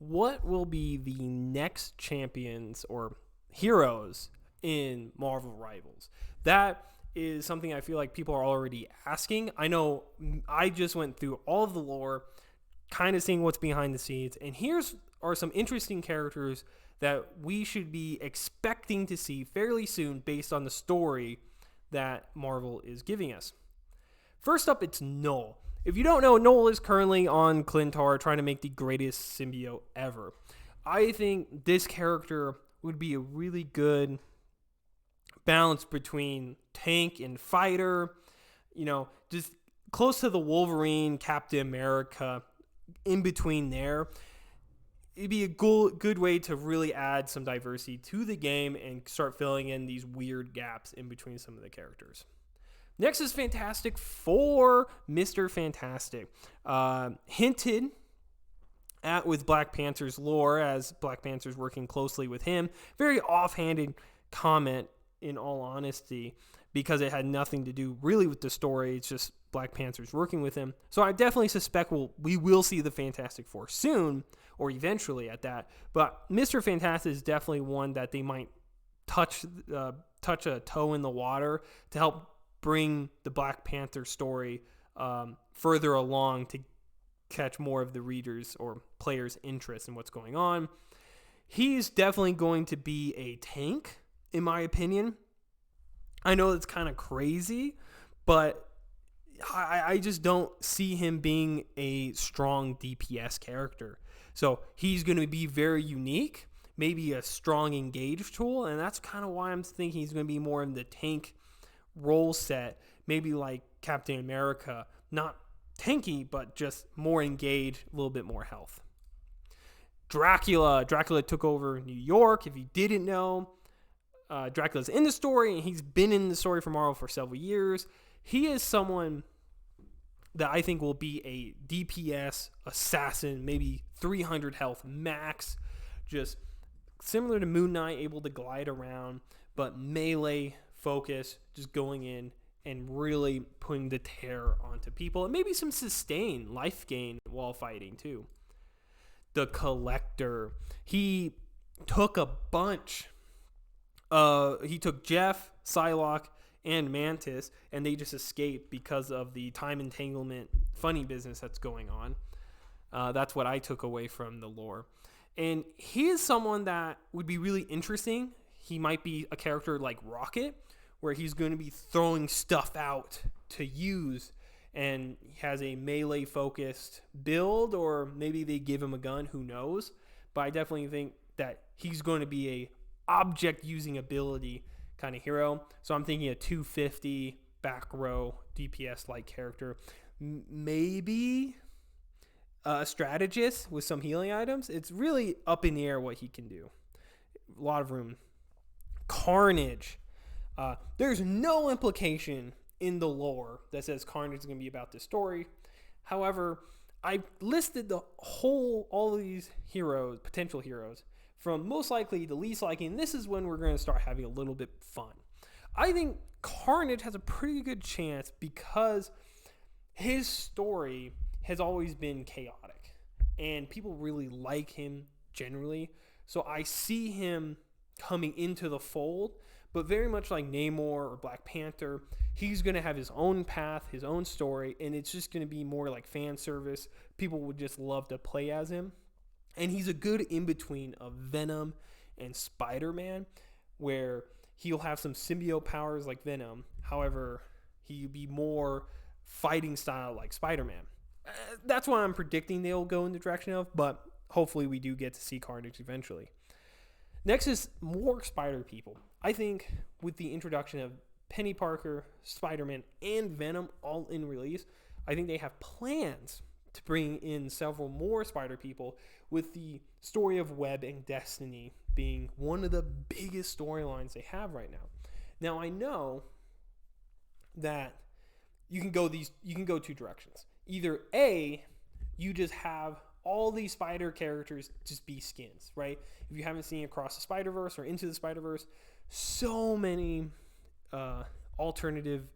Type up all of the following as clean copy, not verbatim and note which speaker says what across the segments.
Speaker 1: what will be the next champions or heroes in Marvel Rivals? That is something I feel like people are already asking. I know I just went through all of the lore, kind of seeing what's behind the scenes, and here's are some interesting characters that we should be expecting to see fairly soon based on the story that Marvel is giving us. First up, it's Null. If you don't know, Null is currently on Clintar trying to make the greatest symbiote ever. I think this character would be a really good balance between tank and fighter, just close to the Wolverine, Captain America, in between there. It'd be a good way to really add some diversity to the game and start filling in these weird gaps in between some of the characters. Next is Fantastic Four, Mr. Fantastic. Hinted at with Black Panther's lore, as Black Panther's working closely with him. Very offhanded comment, in all honesty, because it had nothing to do really with the story. It's just Black Panther's working with him. So I definitely suspect we will see the Fantastic Four soon, or eventually at that. But Mr. Fantastic is definitely one that they might touch a toe in the water to help bring the Black Panther story further along to catch more of the readers' or players' interest in what's going on. He's definitely going to be a tank, in my opinion. I know it's kind of crazy, but I just don't see him being a strong DPS character. So he's going to be very unique, maybe a strong engage tool, and that's kind of why I'm thinking he's going to be more in the tank role set, maybe like Captain America, not tanky, but just more engaged, a little bit more health. Dracula took over New York. If you didn't know, Dracula's in the story, and he's been in the story for Marvel for several years. He is someone that I think will be a DPS assassin, maybe 300 health max, just similar to Moon Knight, able to glide around, but melee focus, just going in and really putting the terror onto people, and maybe some sustain, life gain while fighting too. The Collector, he took a bunch. He took Jeff, Psylocke, and Mantis, and they just escaped because of the time entanglement funny business that's going on. That's what I took away from the lore. And he is someone that would be really interesting. He might be a character like Rocket, where he's going to be throwing stuff out to use, and he has a melee-focused build, or maybe they give him a gun, who knows. But I definitely think that he's going to be a object-using ability kind of hero. So I'm thinking a 250 back row DPS-like character. Maybe a strategist with some healing items. It's really up in the air what he can do. A lot of room. Carnage. There's no implication in the lore that says Carnage is going to be about this story. However, I listed all of these heroes, potential heroes, from most likely to least likely, and this is when we're going to start having a little bit fun. I think Carnage has a pretty good chance because his story has always been chaotic, and people really like him generally. So I see him coming into the fold, but very much like Namor or Black Panther, he's going to have his own path, his own story, and it's just going to be more like fan service. People would just love to play as him. And he's a good in-between of Venom and Spider-Man, where he'll have some symbiote powers like Venom. However, he'll be more fighting style like Spider-Man. That's what I'm predicting they'll go in the direction of, but hopefully we do get to see Carnage eventually. Next is more Spider people. I think with the introduction of Penny Parker, Spider-Man, and Venom all in release, I think they have plans to bring in several more Spider people, with the story of Web and Destiny being one of the biggest storylines they have right now. Now I know that you can go two directions. Either A, you just have all these Spider characters just be skins, right? If you haven't seen Across the Spider-Verse or Into the Spider-Verse, so many alternative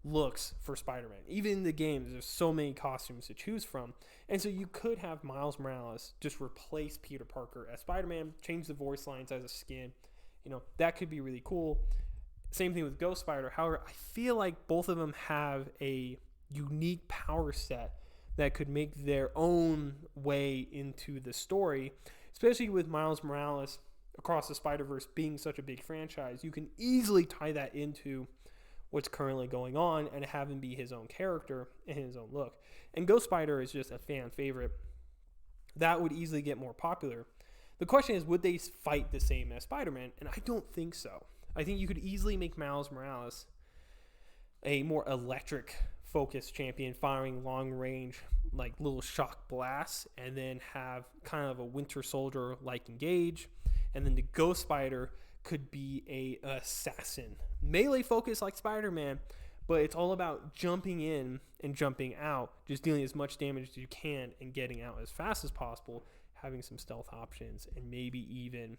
Speaker 1: looks for Spider-Man. Even in the games, there's so many costumes to choose from. And so you could have Miles Morales just replace Peter Parker as Spider-Man, change the voice lines as a skin. That could be really cool. Same thing with Ghost Spider. However, I feel like both of them have a unique power set that could make their own way into the story, especially with Miles Morales Across the Spider-Verse being such a big franchise. You can easily tie that into what's currently going on and have him be his own character and his own look. And Ghost Spider is just a fan favorite. That would easily get more popular. The question is, would they fight the same as Spider-Man? And I don't think so. I think you could easily make Miles Morales a more electric focused champion, firing long range, like little shock blasts, and then have kind of a Winter Soldier like engage. And then the Ghost Spider could be a assassin, melee focused like Spider-Man, but it's all about jumping in and jumping out, just dealing as much damage as you can and getting out as fast as possible, having some stealth options, and maybe even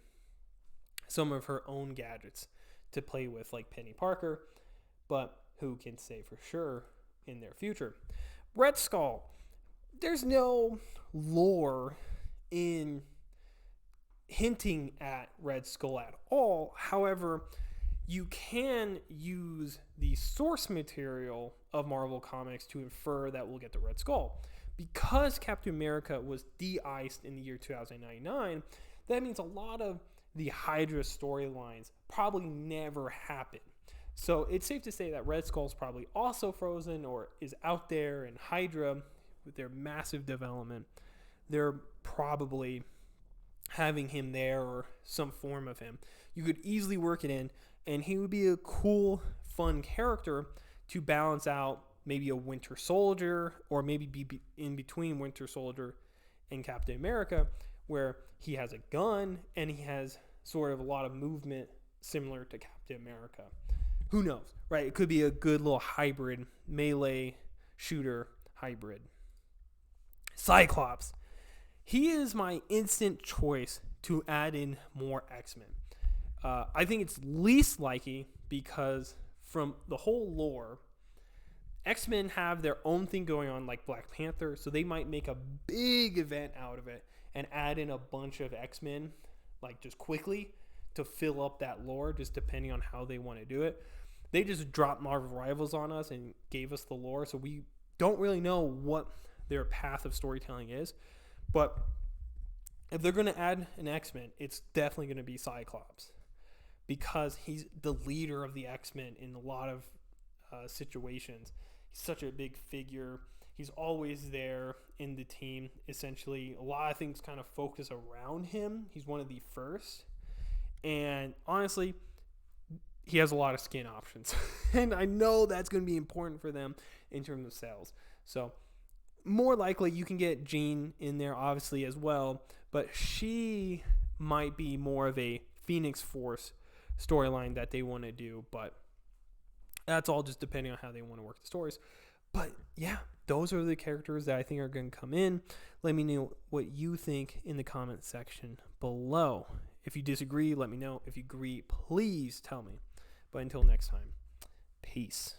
Speaker 1: some of her own gadgets to play with, like Penny Parker, but who can say for sure in their future. Red Skull, there's no lore in hinting at Red Skull at all. However, you can use the source material of Marvel Comics to infer that we'll get the Red Skull. Because Captain America was de-iced in the year 2099, that means a lot of the Hydra storylines probably never happen. So it's safe to say that Red Skull's probably also frozen or is out there, and Hydra, with their massive development, they're probably having him there or some form of him. You could easily work it in, and he would be a cool, fun character to balance out maybe a Winter Soldier, or maybe be in between Winter Soldier and Captain America, where he has a gun and he has sort of a lot of movement similar to Captain America. Who knows, right? It could be a good little hybrid, melee shooter hybrid. Cyclops. He is my instant choice to add in more X-Men. I think it's least likely because from the whole lore, X-Men have their own thing going on, like Black Panther, so they might make a big event out of it and add in a bunch of X-Men, like just quickly, to fill up that lore, just depending on how they want to do it. They just dropped Marvel Rivals on us and gave us the lore, so we don't really know what their path of storytelling is. But if they're going to add an X-Men, it's definitely going to be Cyclops, because he's the leader of the X-Men in a lot of situations. He's such a big figure. He's always there in the team. Essentially, a lot of things kind of focus around him. He's one of the first. And honestly, he has a lot of skin options. And I know that's going to be important for them in terms of sales. So more likely you can get Jean in there, obviously, as well. But she might be more of a Phoenix Force storyline that they want to do. But that's all just depending on how they want to work the stories. But yeah, those are the characters that I think are going to come in. Let me know what you think in the comment section below. If you disagree, let me know. If you agree, please tell me. But until next time, peace.